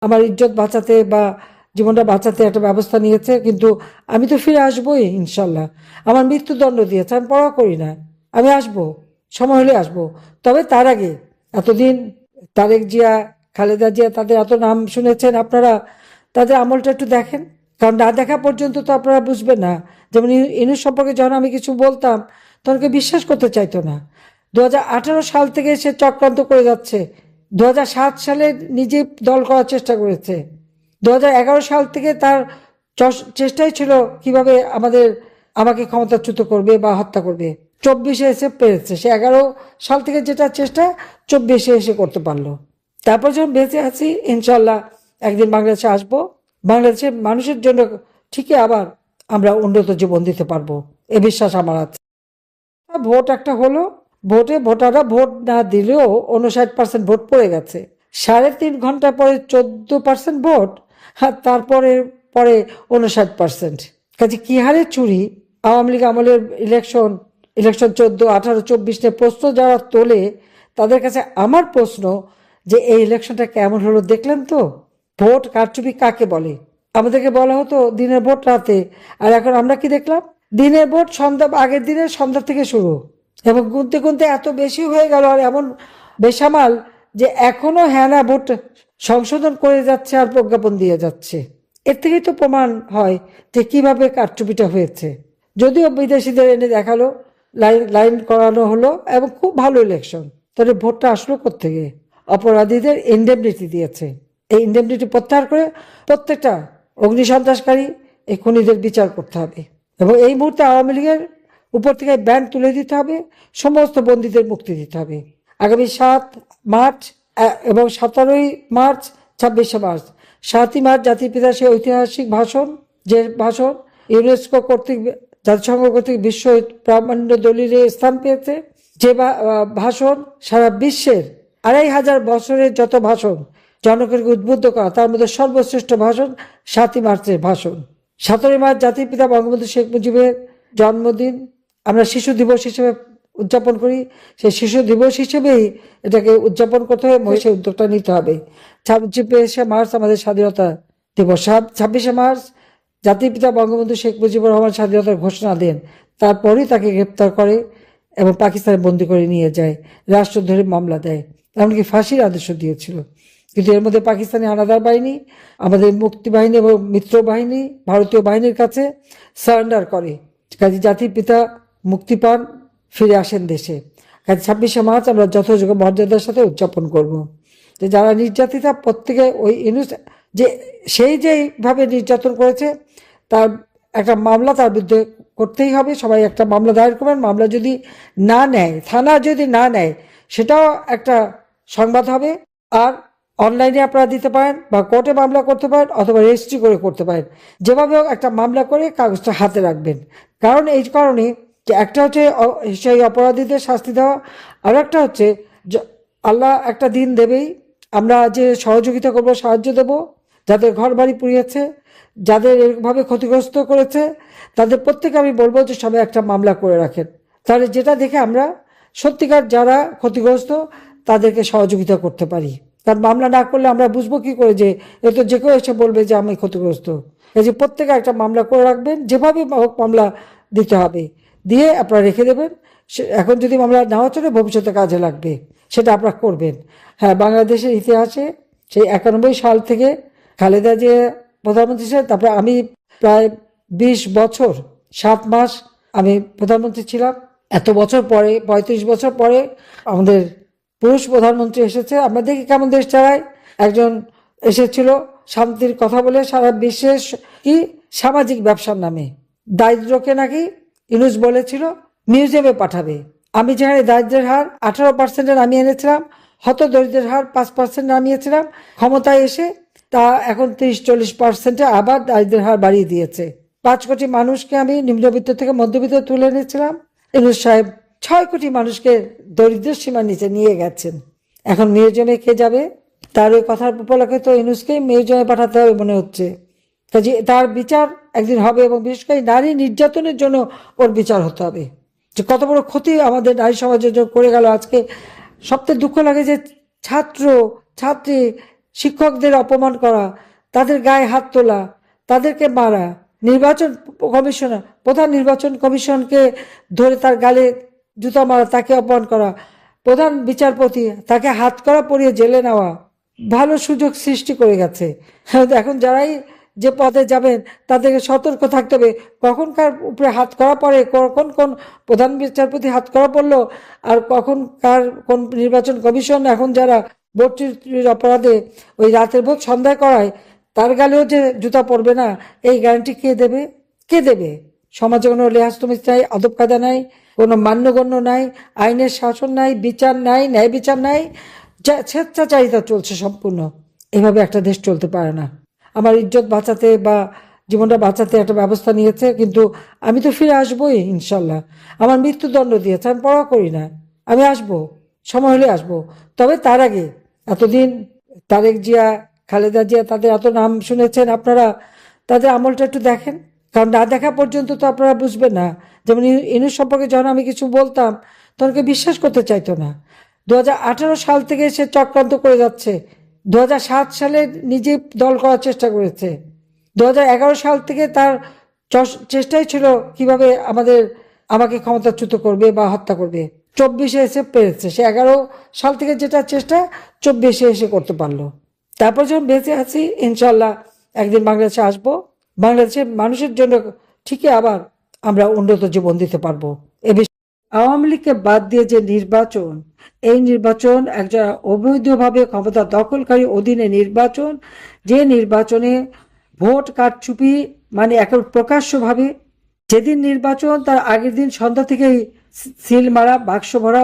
আমার ইজ্জত বাঁচাতে বা জীবনটা বাঁচাতে একটা ব্যবস্থা নিয়েছে, কিন্তু আমি তো ফিরে আসবোই ইনশাল্লাহ। আমার মৃত্যুদণ্ড দিয়েছে, আমি পড়া করি না, আমি আসবো, সময় হলে আসবো। তবে তার আগে এতদিন তারেক জিয়া, খালেদা জিয়া, তাদের এত নাম শুনেছেন আপনারা, তাদের আমলটা একটু দেখেন। কারণ না দেখা পর্যন্ত তো আপনারা বুঝবেন না। যেমন ইনুস সম্পর্কে যখন আমি কিছু বলতাম তখন কেউ বিশ্বাস করতে চাইতো না। 2018 সাল থেকে সে চক্রান্ত করে যাচ্ছে। 2007 সালে নিজে দল করার চেষ্টা করেছে। 2011 সাল থেকে তার চেষ্টাই ছিল কিভাবে আমাকে ক্ষমতাচ্যুত করবে বা হত্যা করবে। 24-এ এসে পেরেছে। সে 11 সাল থেকে যেটা চেষ্টা 24-এ এসে করতে পারলো। তারপর যখন বেঁচে আছি, ইনশাল্লাহ একদিন বাংলাদেশে আসবো। বাংলাদেশের মানুষের জন্য ঠিকই আবার আমরা উন্নত জীবন দিতে পারবো, এ বিশ্বাস আমার আছে। ভোট একটা হলো, ভোটাররা ভোট না দিলেও 59% ভোট পড়ে গেছে। 3.5 ঘন্টা পরে 14% ভোট, আর তারপরে পরে 59%। কাজে কি হারে চুরি! আওয়ামী লীগ আমলের ইলেকশন 14, 18, 24 নিয়ে প্রশ্ন যারা তোলে, তাদের কাছে আমার প্রশ্ন যে এই ইলেকশনটা কেমন হলো দেখলেন তো? ভোট কারচুপি কাকে বলে? আমাদেরকে বলা হতো দিনের ভোট রাতে, আর এখন আমরা কি দেখলাম? দিনের ভোট সন্ধ্যা, আগের দিনের সন্ধ্যা থেকে শুরু, এবং গুনতে গুনতে এত বেশি হয়ে গেল, আর এমন বেসামাল যে এখনো হ্যানা ভোট সংশোধন করে যাচ্ছে আর প্রজ্ঞাপন দিয়ে যাচ্ছে। এর থেকেই তো প্রমাণ হয় যে কিভাবে কারচুপিটা হয়েছে। যদিও বিদেশিদের এনে দেখালো, লাইন লাইন করানো হলো এবং খুব ভালো ইলেকশন, তাহলে ভোটটা আসলো কোত্থেকে? অপরাধীদের ইন্ডেমনিটি দিয়েছে। এই ইন্ডেমনিটি প্রত্যাহার করে প্রত্যেকটা অগ্নিসন্ত্রাসকারী, এই খুনিদের বিচার করতে হবে, এবং এই মুহূর্তে আওয়ামী লীগের উপর থেকে ব্যান তুলে দিতে হবে, সমস্ত বন্দীদের মুক্তি দিতে হবে। আগামী 7 মার্চ এবং 17 মার্চ, 26 মার্চ, 7ই মার্চ জাতির পিতা সেই ঐতিহাসিক ভাষণ, যে ভাষণ ইউনেস্কো কর্তৃক, জাতিসংঘ কর্তৃক বিশ্ব প্রামাণ্য দলিলে স্থান পেয়েছে, যে ভাষণ সারা বিশ্বের 2500 বছরের যত ভাষণ জনগণকে উদ্বুদ্ধ করা, তার মধ্যে সর্বশ্রেষ্ঠ ভাষণ 7ই মার্চের ভাষণ। 17 মার্চ জাতির পিতা বঙ্গবন্ধু শেখ মুজিবের জন্মদিন, আমরা শিশু দিবস হিসেবে উদযাপন করি। সেই শিশু দিবস হিসেবেই এটাকে উদযাপন করতে হবে, সেই উদ্যোগটা নিতে হবে। 26 মার্চ আমাদের স্বাধীনতা দিবস। 26 মার্চ জাতির পিতা বঙ্গবন্ধু শেখ মুজিবুর রহমান স্বাধীনতার ঘোষণা দেন, তারপরই তাকে গ্রেপ্তার করে এবং পাকিস্তানে বন্দী করে নিয়ে যায়, রাষ্ট্রদ্রোহী মামলা দেয়, এমনকি ফাঁসির আদেশ দিয়েছিল। কিন্তু এর মধ্যে পাকিস্তানি হানাদার বাহিনী আমাদের মুক্তি বাহিনী এবং মিত্র বাহিনী, ভারতীয় বাহিনীর কাছে সারেন্ডার করে। কাজে জাতির পিতা মুক্তি পান, ফিরে আসেন দেশে। কাজে 26 মার্চ আমরা যথাযোগ্য মর্যাদার সাথে উদযাপন করব। যে যারা নির্যাতিতা, প্রত্যেকে ওই যে সেই যেভাবে নির্যাতন করেছে তার একটা মামলা তার বিরুদ্ধে করতেই হবে। সবাই একটা মামলা দায়ের করবেন। মামলা যদি না নেয়, থানা যদি না নেয়, সেটাও একটা সংবাদ হবে। আর অনলাইনে আপনারা দিতে পারেন, বা কোর্টে মামলা করতে পারেন, অথবা রেজিস্ট্রি করে করতে পারেন। যেভাবে হোক একটা মামলা করে কাগজটা হাতে রাখবেন। কারণ এই কারণে যে একটা হচ্ছে সেই অপরাধীদের শাস্তি দেওয়া, আর একটা হচ্ছে আল্লাহ একটা দিন দেবেই, আমরা যে সহযোগিতা করব, সাহায্য দেব, যাদের ঘর বাড়ি পুড়িয়েছে, যাদের এরকমভাবে ক্ষতিগ্রস্ত করেছে, তাদের প্রত্যেকে আমি বলবো যে সবাই একটা মামলা করে রাখেন। তাহলে যেটা দেখে আমরা সত্যিকার যারা ক্ষতিগ্রস্ত তাদেরকে সহযোগিতা করতে পারি। কারণ মামলা না করলে আমরা বুঝবো কি করে যে এ তো যে কেউ এসে বলবে যে আমি ক্ষতিগ্রস্ত। এই যে প্রত্যেকে একটা মামলা করে রাখবেন, যেভাবে হোক মামলা দিতে হবে, দিয়ে আপনারা রেখে দেবেন। এখন যদি মামলা নাও চলে, ভবিষ্যতে কাজে লাগবে, সেটা আপনারা করবেন। হ্যাঁ, বাংলাদেশের ইতিহাসে সেই 91 সাল থেকে খালেদা জিয়া প্রধানমন্ত্রী ছিলেন, তারপরে আমি প্রায় 20 বছর 7 মাস আমি প্রধানমন্ত্রী ছিলাম। এত বছর পরে, 35 বছর পরে আমাদের পুরুষ প্রধানমন্ত্রী এসেছে। আমরা দেখি কেমন দেশ চালায়। একজন এসেছিল শান্তির কথা বলে সারা বিশ্বের কি সামাজিক ব্যবসার নামে, দারিদ্রকে নাকি ইউনূস বলেছিল মিউজিয়ামে পাঠাবে। আমি যেখানে দারিদ্রের হার 18% নামিয়ে এনেছিলাম, হত দরিদ্রের হার 5% নামিয়েছিলাম, ক্ষমতায় এসে তা এখন 30-40% আবার দারিদ্রের হার বাড়িয়ে দিয়েছে। 5 কোটি মানুষকে আমি নিম্নবিত্ত থেকে মধ্যবিত্ত তুলে এনেছিলাম। ইউনূস সাহেব 6 কোটি মানুষকে দরিদ্রের সীমার নিচে নিয়ে গেছেন। এখন মিউজিয়ামে কে যাবে? তার ওই কথার উপলক্ষে তো ইউনূসকেই মিউজিয়ামে পাঠাতে হবে মনে হচ্ছে। কাজে তার বিচার একদিন হবে, এবং বিশেষ করে নারী নির্যাতনের জন্য ওর বিচার হতে হবে। যে কত বড় ক্ষতি আমাদের নারী সমাজের জন্য করে গেল। আজকে সবচেয়ে দুঃখ লাগে যে ছাত্র ছাত্রী শিক্ষকদের অপমান করা, তাদের গায়ে হাত তোলা, তাদেরকে মারা, নির্বাচন কমিশনার প্রধান নির্বাচন কমিশনকে ধরে তার গালে জুতা মারা, তাকে অপমান করা, প্রধান বিচারপতি তাকে হাত করা পরিয়ে জেলে নেওয়া, ভালো সুযোগ সৃষ্টি করে গেছে। এখন যারাই যে পদে যাবেন তাদেরকে সতর্ক থাকতে হবে, কখন কার উপরে হাত করা পড়ে, কখন কোন প্রধান বিচারপতি হাত করা পড়লো, আর কখন কার কোন নির্বাচন কমিশন এখন যারা ভোট চুরির অপরাধে ওই রাতের ভোট সন্ধ্যায় করায় তার গালেও যে জুতা পড়বে না, এই গ্যারান্টি কে দেবে? কে দেবে? সমাজে কোনো লেহাজ তমিজ নাই, আদব কায়দা নাই, কোনো মান্যগণ্য নাই, আইনের শাসন নাই, বিচার নাই, ন্যায় বিচার নাই, স্বেচ্ছাচারিতা চলছে সম্পূর্ণ। এভাবে একটা দেশ চলতে পারে না। আমার ইজ্জত বাঁচাতে বা জীবনটা বাঁচাতে একটা ব্যবস্থা নিয়েছে, কিন্তু আমি তো ফিরে আসবোই ইনশাল্লাহ। আমার মৃত্যুদণ্ড দিয়েছে, আমি পরোয়া করি না, আমি আসবো, সময় হলে আসবো। তবে তার আগে এতদিন তারেক জিয়া, খালেদা জিয়া, তাদের এত নাম শুনেছেন আপনারা, তাদের আমলটা একটু দেখেন, কারণ না দেখা পর্যন্ত তো আপনারা বুঝবেন না। যেমন ইনুস সম্পর্কে যখন আমি কিছু বলতাম তখন কেউ বিশ্বাস করতে চাইতো না। 2018 সাল থেকে সে চক্রান্ত করে যাচ্ছে। 2007 সালে নিজে দল করার চেষ্টা করেছে। 2011 সাল থেকে তার চেষ্টাই ছিল কিভাবে আমাকে ক্ষমতাচ্যুত করবে বা হত্যা করবে। 24-এ এসে পেরেছে। সে 11 সাল থেকে যেটা চেষ্টা 24-এ এসে করতে পারলো। তারপর যখন বেঁচে আছি, ইনশাল্লাহ একদিন বাংলাদেশে আসবো, বাংলাদেশের মানুষের জন্য ঠিকই আবার আমরা উন্নত জীবন দিতে পারবো। আওয়ামী লীগকে বাদ দিয়ে যে নির্বাচন, এই নির্বাচন একটা অবৈধভাবে ক্ষমতা দখলকারী অধীনে নির্বাচন, যে নির্বাচনে ভোট কারচুপি মানে একেবারে প্রকাশ্যভাবে, যেদিন নির্বাচন তার আগের দিন সন্ধ্যা থেকেই সিল মারা, বাক্স ভরা,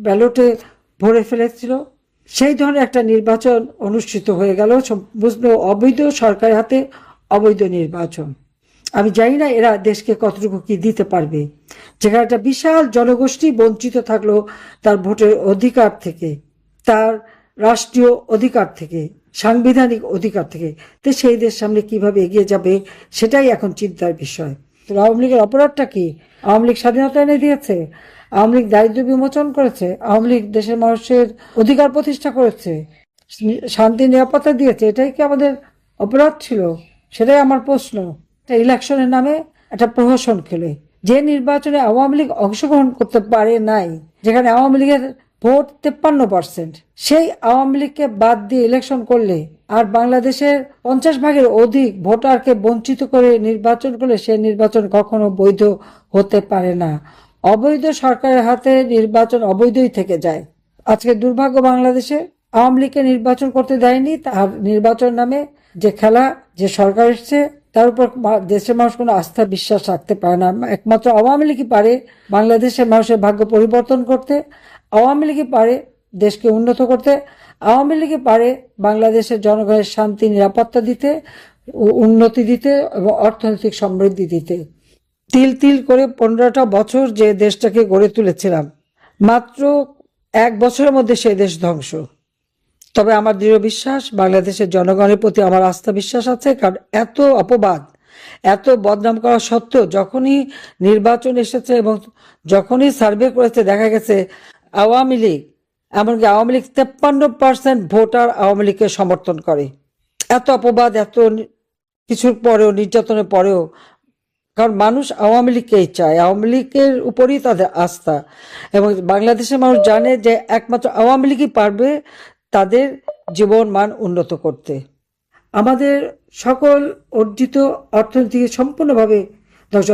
ব্যালটে ভরে ফেলেছিল, সেই ধরনের একটা নির্বাচন অনুষ্ঠিত হয়ে গেল সম্পূর্ণ অবৈধ সরকারের হাতে, অবৈধ নির্বাচন। আমি জানি না এরা দেশকে কতটুকু কি দিতে পারবে, যেখানে একটা বিশাল জনগোষ্ঠী বঞ্চিত থাকলো তার ভোটের অধিকার থেকে, তার রাষ্ট্রীয় অধিকার থেকে, সাংবিধানিক অধিকার থেকে। তো সেই দেশ সামনে কিভাবে এগিয়ে যাবে সেটাই এখন চিন্তার বিষয়। তো আওয়ামী লীগের অপরাধটা কি? আওয়ামী লীগ স্বাধীনতা এনে দিয়েছে, আওয়ামী লীগ দারিদ্র বিমোচন করেছে, আওয়ামী লীগ দেশের মানুষের অধিকার প্রতিষ্ঠা করেছে, শান্তি নিরাপত্তা দিয়েছে। এটাই কি আমাদের অপরাধ ছিল? সেটাই আমার প্রশ্ন। ইলেকশনের নামে একটা প্রহসন খেলে যে নির্বাচনে আওয়ামী লীগ অংশগ্রহণ করতে পারে নাই, যেখানে আওয়ামী লীগের ভোট 53%, সেই আওয়ামী লীগকে বাদ দিয়ে ইলেকশন করলে আর বাংলাদেশের 50 ভাগের অধিক ভোটারকে বঞ্চিত করে নির্বাচন করলে সে নির্বাচন কখনো বৈধ হতে পারে না। অবৈধ সরকারের হাতে নির্বাচন অবৈধই থেকে যায়। আজকে দুর্ভাগ্য, বাংলাদেশে আওয়ামী লীগকে নির্বাচন করতে দেয়নি। তার নির্বাচন নামে যে খেলা, যে সরকার এসছে তার উপর দেশের মানুষ কোনো আস্থা বিশ্বাস রাখতে পারে না। একমাত্র আওয়ামী লীগই পারে বাংলাদেশের মানুষের ভাগ্য পরিবর্তন করতে, আওয়ামী লীগই পারে দেশকে উন্নত করতে, আওয়ামী লীগই পারে বাংলাদেশের জনগণের শান্তি নিরাপত্তা দিতে, উন্নতি দিতে এবং অর্থনৈতিক সমৃদ্ধি দিতে। তিল তিল করে 15টা বছর যে দেশটাকে গড়ে তুলেছিলাম, মাত্র 1 বছরের মধ্যে সেই দেশ ধ্বংস। তবে আমার দৃঢ় বিশ্বাস, বাংলাদেশের জনগণের প্রতি আমার আস্থা বিশ্বাস আছে, কারণ এত অপবাদ, এত বদনাম করা সত্ত্বেও যখনই নির্বাচন এসেছে এবং যখনই সার্ভে করেছে দেখা গেছে আওয়ামী লীগ, এমনকি আওয়ামী লীগ 53% ভোটার আওয়ামী লীগকে সমর্থন করে। এত অপবাদ, এত কিছুর পরেও, নির্যাতনের পরেও, কারণ মানুষ আওয়ামী লীগকেই চায়, আওয়ামী লীগের উপরই তাদের আস্থা। এবং বাংলাদেশের মানুষ জানে যে একমাত্র আওয়ামী লীগই পারবে তাদের জীবন মান উন্নত করতে। আমাদের সকল অর্জিত অর্থনীতি সম্পূর্ণভাবে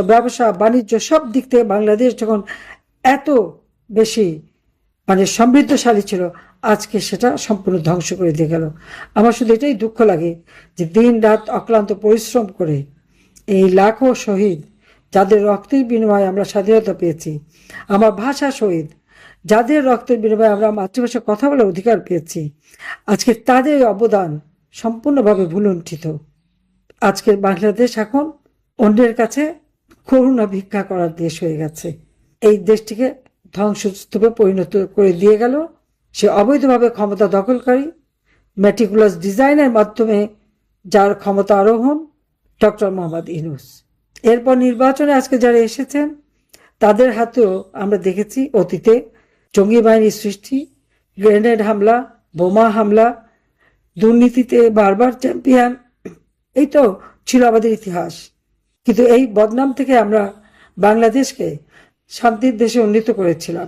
ব্যবসা বাণিজ্য সব দিক থেকে বাংলাদেশ যখন এত বেশি মানে সমৃদ্ধশালী ছিল, আজকে সেটা সম্পূর্ণ ধ্বংস করে দিয়ে গেল। আমার শুধু এটাই দুঃখ লাগে যে দিন রাত অক্লান্ত পরিশ্রম করে এই লাখো শহীদ, যাদের রক্তের বিনিময়ে আমরা স্বাধীনতা পেয়েছি, আমার ভাষা শহীদ, যাদের রক্তের বিনিময়ে আমরা মাতৃভাষায় কথা বলার অধিকার পেয়েছি, আজকে তাদের অবদান সম্পূর্ণভাবে ভুলুণ্ঠিত। আজকের বাংলাদেশ এখন অন্যের কাছে করুণা ভিক্ষা করার দেশ হয়ে গেছে। এই দেশটিকে ধ্বংসস্তূপে পরিণত করে দিয়ে গেল সে অবৈধভাবে ক্ষমতা দখলকারী, ম্যাটিকুলাস ডিজাইনের মাধ্যমে যার ক্ষমতা আরোহণ, ডক্টর মোহাম্মদ ইউনূস। এরপর নির্বাচনে আজকে যারা এসেছেন তাদের হাতেও আমরা দেখেছি অতীতে জঙ্গি বাহিনীর সৃষ্টি, গ্রেনেড হামলা, বোমা হামলা, দুর্নীতিতে বারবার চ্যাম্পিয়ন, এই তো ছিল আমাদের ইতিহাস। কিন্তু এই বদনাম থেকে আমরা বাংলাদেশকে শান্তির দেশে উন্নীত করেছিলাম।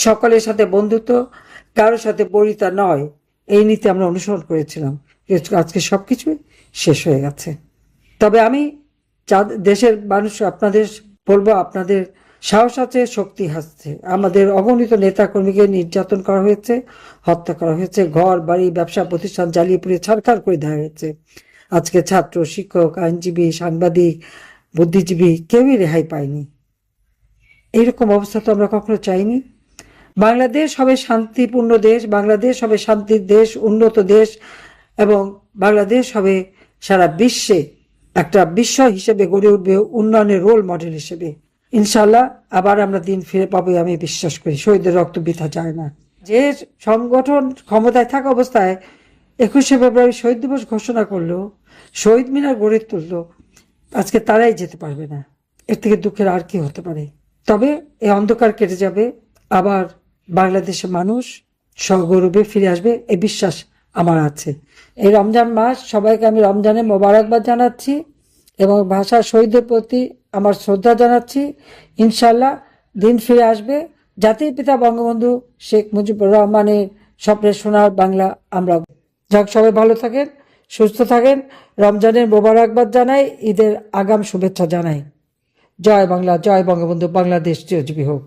সকলের সাথে বন্ধুত্ব, কারোর সাথে বরিতা নয়, এই নীতি আমরা অনুসরণ করেছিলাম। কিন্তু আজকে সবকিছুই শেষ হয়ে গেছে। তবে আমি দেশের মানুষ আপনাদের বলবো, আপনাদের সাহস আছে, শক্তি আছে। আমাদের অগণিত নেতাকর্মীকে নির্যাতন করা হয়েছে, হত্যা করা হয়েছে, ঘর বাড়ি ব্যবসা প্রতিষ্ঠান জ্বালিয়ে পুড়ে ছারখার করে দেওয়া হয়েছে। আজকে ছাত্র, শিক্ষক, আইনজীবী, সাংবাদিক, বুদ্ধিজীবী কেউই রেহাই পায়নি। এইরকম অবস্থা তো আমরা কখনো চাইনি। বাংলাদেশ হবে শান্তিপূর্ণ দেশ, বাংলাদেশ হবে শান্তির দেশ, উন্নত দেশ, এবং বাংলাদেশ হবে সারা বিশ্বে একটা বিশ্ব হিসেবে গড়ে উঠবে, উন্নয়নের রোল মডেল হিসেবে। ইনশাল্লাহ আবার আমরা দিন ফিরে পাবো, আমি বিশ্বাস করি। শহীদের রক্ত বৃথা যায় না। যে সংগঠন ক্ষমতায় থাকা অবস্থায় 21শে ফেব্রুয়ারি শহীদ দিবস ঘোষণা করলো, শহীদ মিনার গড়ে তুললো, আজকে তারাই যেতে পারবে না। এর থেকে দুঃখের আর কি হতে পারে? তবে এই অন্ধকার কেটে যাবে, আবার বাংলাদেশের মানুষ সগৌরবে ফিরে আসবে, এই বিশ্বাস আমার আছে। এই রমজান মাস সবাইকে আমি রমজানের মোবারকবাদ জানাচ্ছি এবং ভাষা শহীদদের প্রতি আমার শ্রদ্ধা জানাচ্ছি। ইনশাল্লাহ দিন ফিরে আসবে, জাতির পিতা বঙ্গবন্ধু শেখ মুজিবুর রহমানের স্বপ্নের সোনার বাংলা আমরা। যাক, সবাই ভালো থাকেন, সুস্থ থাকেন। রমজানের মোবারকবাদ জানাই, ঈদের আগাম শুভেচ্ছা জানাই। জয় বাংলা, জয় বঙ্গবন্ধু, বাংলাদেশ চিরজীবী হোক।